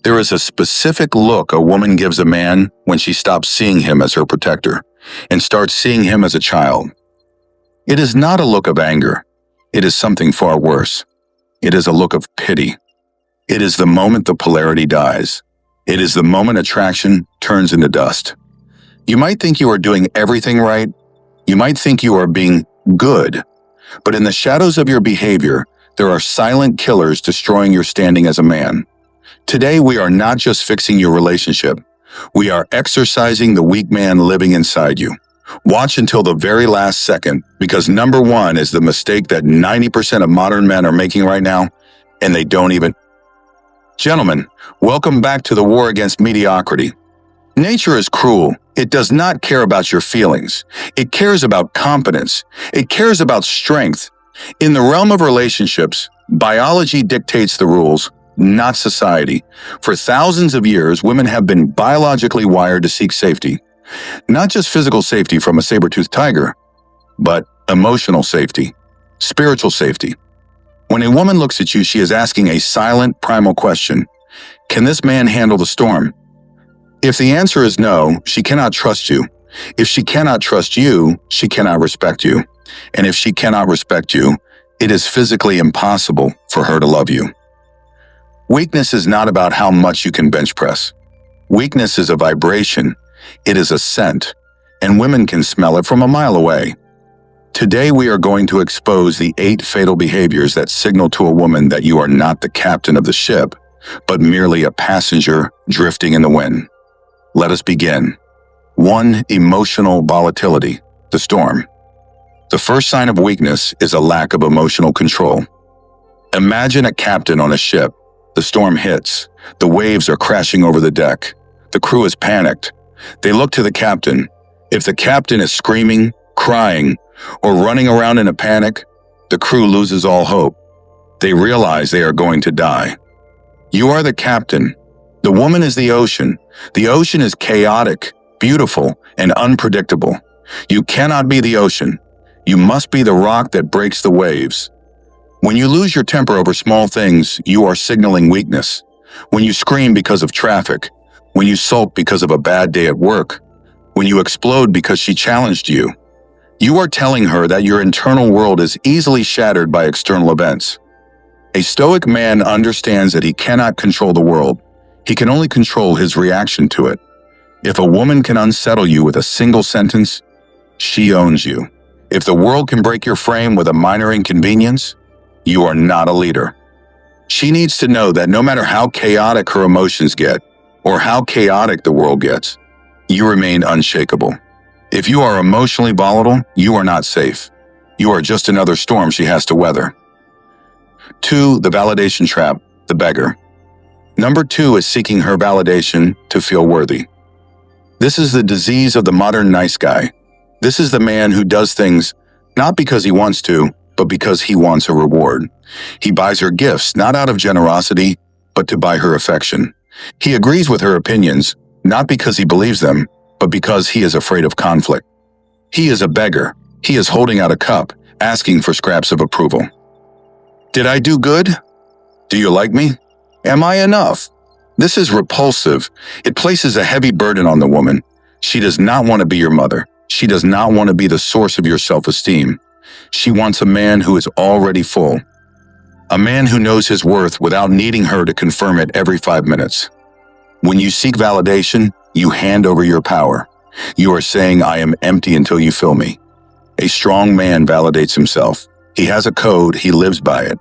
There is a specific look a woman gives a man when she stops seeing him as her protector and starts seeing him as a child. It is not a look of anger. It is something far worse. It is a look of pity. It is the moment the polarity dies. It is the moment attraction turns into dust. You might think you are doing everything right. You might think you are being good. But in the shadows of your behavior, there are silent killers destroying your standing as a man. Today, we are not just fixing your relationship. We are exorcising the weak man living inside you. Watch until the very last second, because number one is the mistake that 90% of modern men are making right now, and they don't even. Gentlemen, welcome back to the war against mediocrity. Nature is cruel. It does not care about your feelings. It cares about competence. It cares about strength. In the realm of relationships, biology dictates the rules, not society. For thousands of years, women have been biologically wired to seek safety. Not just physical safety from a saber-toothed tiger, but emotional safety, spiritual safety. When a woman looks at you, she is asking a silent, primal question. Can this man handle the storm? If the answer is no, she cannot trust you. If she cannot trust you, she cannot respect you. And if she cannot respect you, it is physically impossible for her to love you. Weakness is not about how much you can bench press. Weakness is a vibration. It is a scent, and women can smell it from a mile away. Today, we are going to expose the 8 fatal behaviors that signal to a woman that you are not the captain of the ship, but merely a passenger drifting in the wind. Let us begin. 1. Emotional volatility, the storm. The first sign of weakness is a lack of emotional control. Imagine a captain on a ship. The storm hits. The waves are crashing over the deck. The crew is panicked. They look to the captain. If the captain is screaming, crying, or running around in a panic, the crew loses all hope. They realize they are going to die. You are the captain. The woman is the ocean. The ocean is chaotic, beautiful, and unpredictable. You cannot be the ocean. You must be the rock that breaks the waves. When you lose your temper over small things, you are signaling weakness. When you scream because of traffic, when you sulk because of a bad day at work, when you explode because she challenged you, you are telling her that your internal world is easily shattered by external events. A stoic man understands that he cannot control the world. He can only control his reaction to it. If a woman can unsettle you with a single sentence, she owns you. If the world can break your frame with a minor inconvenience, you are not a leader. She needs to know that no matter how chaotic her emotions get, or how chaotic the world gets, you remain unshakable. If you are emotionally volatile, you are not safe. You are just another storm she has to weather. 2. The validation trap, the beggar. Number 2 is seeking her validation to feel worthy. This is the disease of the modern nice guy. This is the man who does things not because he wants to, but because he wants a reward. He buys her gifts, not out of generosity, but to buy her affection. He agrees with her opinions, not because he believes them, but because he is afraid of conflict. He is a beggar. He is holding out a cup, asking for scraps of approval. Did I do good? Do you like me? Am I enough? This is repulsive. It places a heavy burden on the woman. She does not want to be your mother. She does not want to be the source of your self-esteem. She wants a man who is already full. A man who knows his worth without needing her to confirm it every 5 minutes. When you seek validation, you hand over your power. You are saying, I am empty until you fill me. A strong man validates himself. He has a code, he lives by it.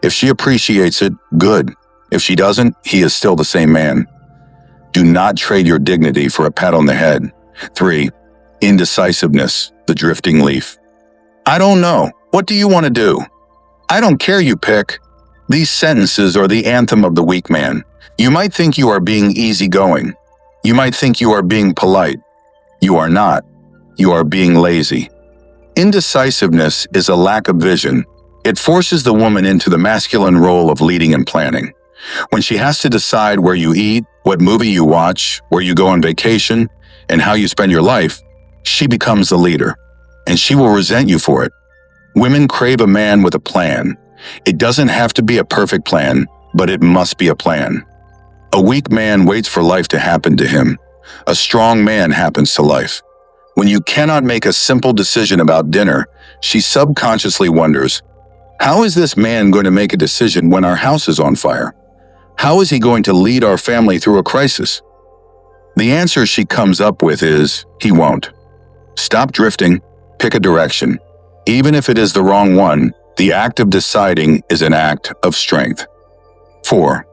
If she appreciates it, good. If she doesn't, he is still the same man. Do not trade your dignity for a pat on the head. 3. Indecisiveness, the drifting leaf. I don't know. What do you want to do? I don't care, you pick. These sentences are the anthem of the weak man. You might think you are being easygoing. You might think you are being polite. You are not. You are being lazy. Indecisiveness is a lack of vision. It forces the woman into the masculine role of leading and planning. When she has to decide where you eat, what movie you watch, where you go on vacation, and how you spend your life, she becomes the leader, and she will resent you for it. Women crave a man with a plan. It doesn't have to be a perfect plan, but it must be a plan. A weak man waits for life to happen to him. A strong man happens to life. When you cannot make a simple decision about dinner, she subconsciously wonders, how is this man going to make a decision when our house is on fire? How is he going to lead our family through a crisis? The answer she comes up with is, he won't. Stop drifting, pick a direction. Even if it is the wrong one, the act of deciding is an act of strength. 4.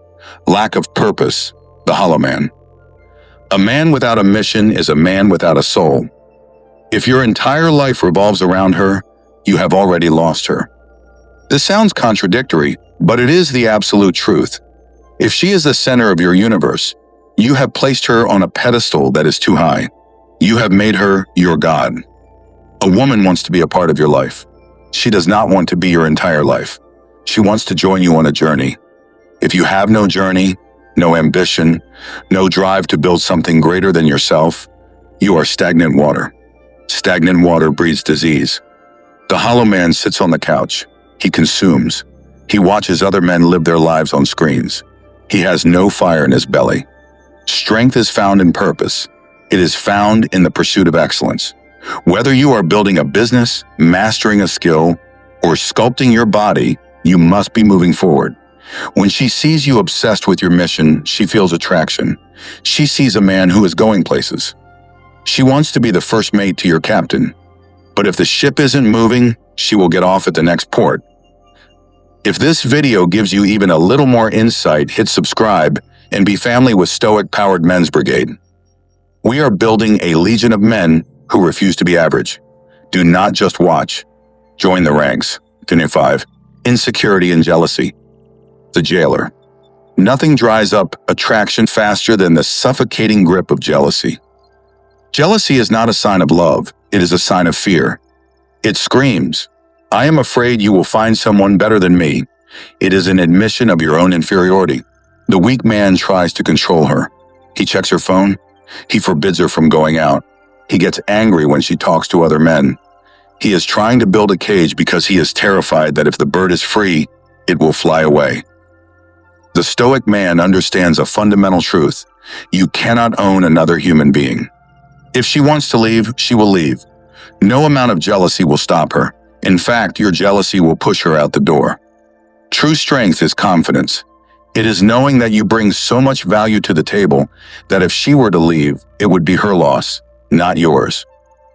Lack of purpose, the hollow man. A man without a mission is a man without a soul. If your entire life revolves around her, you have already lost her. This sounds contradictory, but it is the absolute truth. If she is the center of your universe, you have placed her on a pedestal that is too high. You have made her your God. A woman wants to be a part of your life. She does not want to be your entire life. She wants to join you on a journey. If you have no journey, no ambition, no drive to build something greater than yourself, you are stagnant water. Stagnant water breeds disease. The hollow man sits on the couch. He consumes. He watches other men live their lives on screens. He has no fire in his belly. Strength is found in purpose. It is found in the pursuit of excellence. Whether you are building a business, mastering a skill, or sculpting your body, you must be moving forward. When she sees you obsessed with your mission, she feels attraction. She sees a man who is going places. She wants to be the first mate to your captain. But if the ship isn't moving, she will get off at the next port. If this video gives you even a little more insight, hit subscribe and be family with Stoicpowered Men's Brigade. We are building a legion of men who refuse to be average. Do not just watch. Join the ranks. 5. Insecurity and jealousy. The jailer. Nothing dries up attraction faster than the suffocating grip of jealousy. Jealousy is not a sign of love, it is a sign of fear. It screams, I am afraid you will find someone better than me. It is an admission of your own inferiority. The weak man tries to control her. He checks her phone. He forbids her from going out. He gets angry when she talks to other men. He is trying to build a cage because he is terrified that if the bird is free, it will fly away. The Stoic man understands a fundamental truth. You cannot own another human being. If she wants to leave, she will leave. No amount of jealousy will stop her. In fact, your jealousy will push her out the door. True strength is confidence. It is knowing that you bring so much value to the table that if she were to leave, it would be her loss, not yours.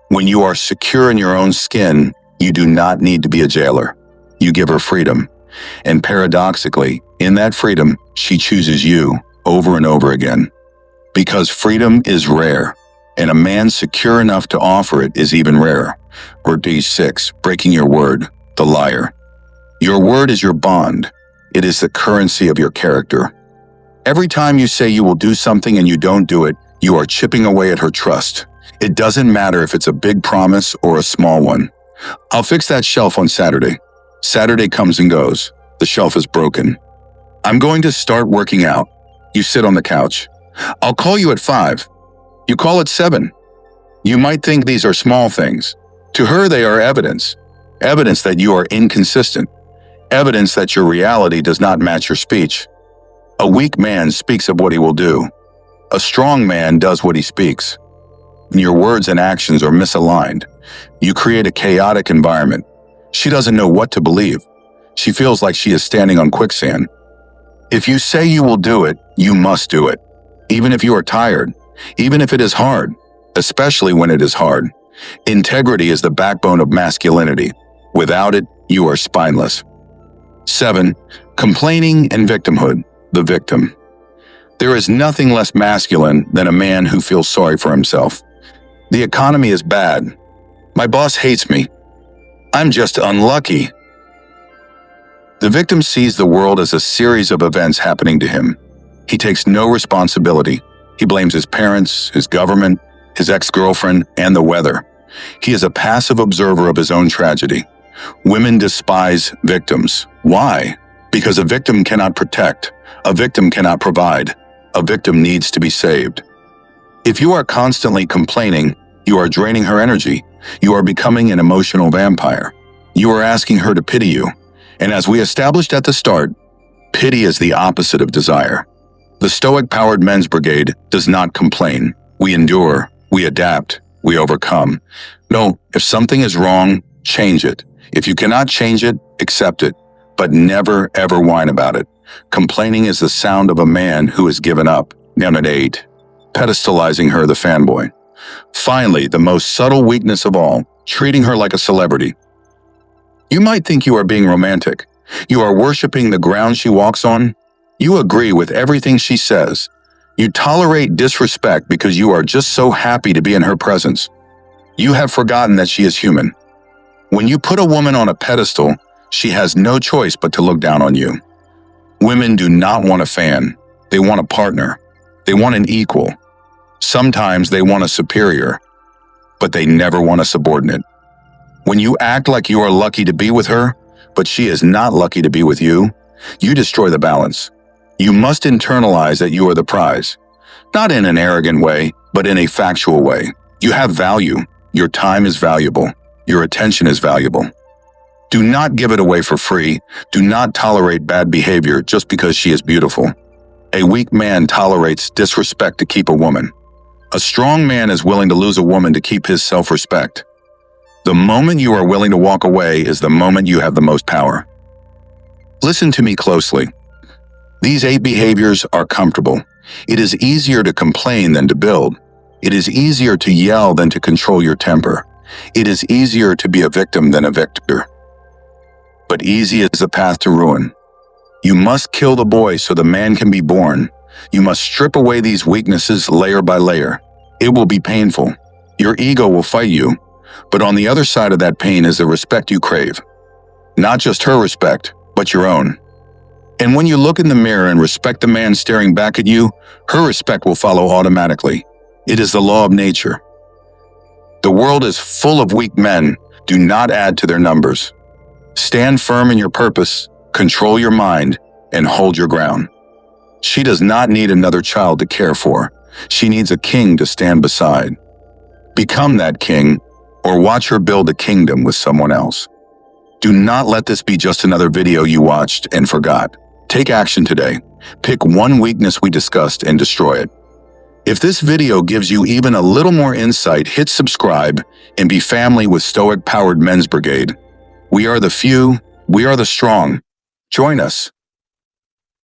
When you are secure in your own skin, you do not need to be a jailer. You give her freedom. And paradoxically, in that freedom, she chooses you over and over again. Because freedom is rare, and a man secure enough to offer it is even rarer. Or D6, breaking your word, the liar. Your word is your bond. It is the currency of your character. Every time you say you will do something and you don't do it, you are chipping away at her trust. It doesn't matter if it's a big promise or a small one. I'll fix that shelf on Saturday. Saturday comes and goes. The shelf is broken. I'm going to start working out. You sit on the couch. I'll call you at 5. You call at 7. You might think these are small things. To her, they are evidence. Evidence that you are inconsistent. Evidence that your reality does not match your speech. A weak man speaks of what he will do. A strong man does what he speaks. When your words and actions are misaligned, you create a chaotic environment. She doesn't know what to believe. She feels like she is standing on quicksand. If you say you will do it, you must do it. Even if you are tired, even if it is hard, especially when it is hard. Integrity is the backbone of masculinity. Without it, you are spineless. 7. Complaining and victimhood, the victim. There is nothing less masculine than a man who feels sorry for himself. The economy is bad. My boss hates me. I'm just unlucky. The victim sees the world as a series of events happening to him. He takes no responsibility. He blames his parents, his government, his ex-girlfriend, and the weather. He is a passive observer of his own tragedy. Women despise victims. Why? Because a victim cannot protect. A victim cannot provide. A victim needs to be saved. If you are constantly complaining, you are draining her energy. You are becoming an emotional vampire. You are asking her to pity you. And as we established at the start, pity is the opposite of desire. The Stoic-powered men's brigade does not complain. We endure, we adapt, we overcome. No, if something is wrong, change it. If you cannot change it, accept it, but never ever whine about it. Complaining is the sound of a man who has given up. Down at 8. Pedestalizing her, the fanboy. Finally, the most subtle weakness of all, treating her like a celebrity. You might think you are being romantic. You are worshiping the ground she walks on. You agree with everything she says. You tolerate disrespect because you are just so happy to be in her presence. You have forgotten that she is human. When you put a woman on a pedestal, she has no choice but to look down on you. Women do not want a fan. They want a partner. They want an equal. Sometimes they want a superior, but they never want a subordinate. When you act like you are lucky to be with her, but she is not lucky to be with you, you destroy the balance. You must internalize that you are the prize, not in an arrogant way, but in a factual way. You have value. Your time is valuable. Your attention is valuable. Do not give it away for free. Do not tolerate bad behavior just because she is beautiful. A weak man tolerates disrespect to keep a woman. A strong man is willing to lose a woman to keep his self-respect. The moment you are willing to walk away is the moment you have the most power. Listen to me closely. These 8 behaviors are comfortable. It is easier to complain than to build. It is easier to yell than to control your temper. It is easier to be a victim than a victor. But easy is the path to ruin. You must kill the boy so the man can be born. You must strip away these weaknesses layer by layer. It will be painful. Your ego will fight you. But on the other side of that pain is the respect you crave. Not just her respect, but your own. And when you look in the mirror and respect the man staring back at you, her respect will follow automatically. It is the law of nature. The world is full of weak men. Do not add to their numbers. Stand firm in your purpose, control your mind, and hold your ground. She does not need another child to care for. She needs a king to stand beside. Become that king, or watch her build a kingdom with someone else. Do not let this be just another video you watched and forgot. Take action today. Pick one weakness we discussed and destroy it. If this video gives you even a little more insight, hit subscribe and be family with Stoic-powered men's brigade. We are the few, we are the strong. Join us.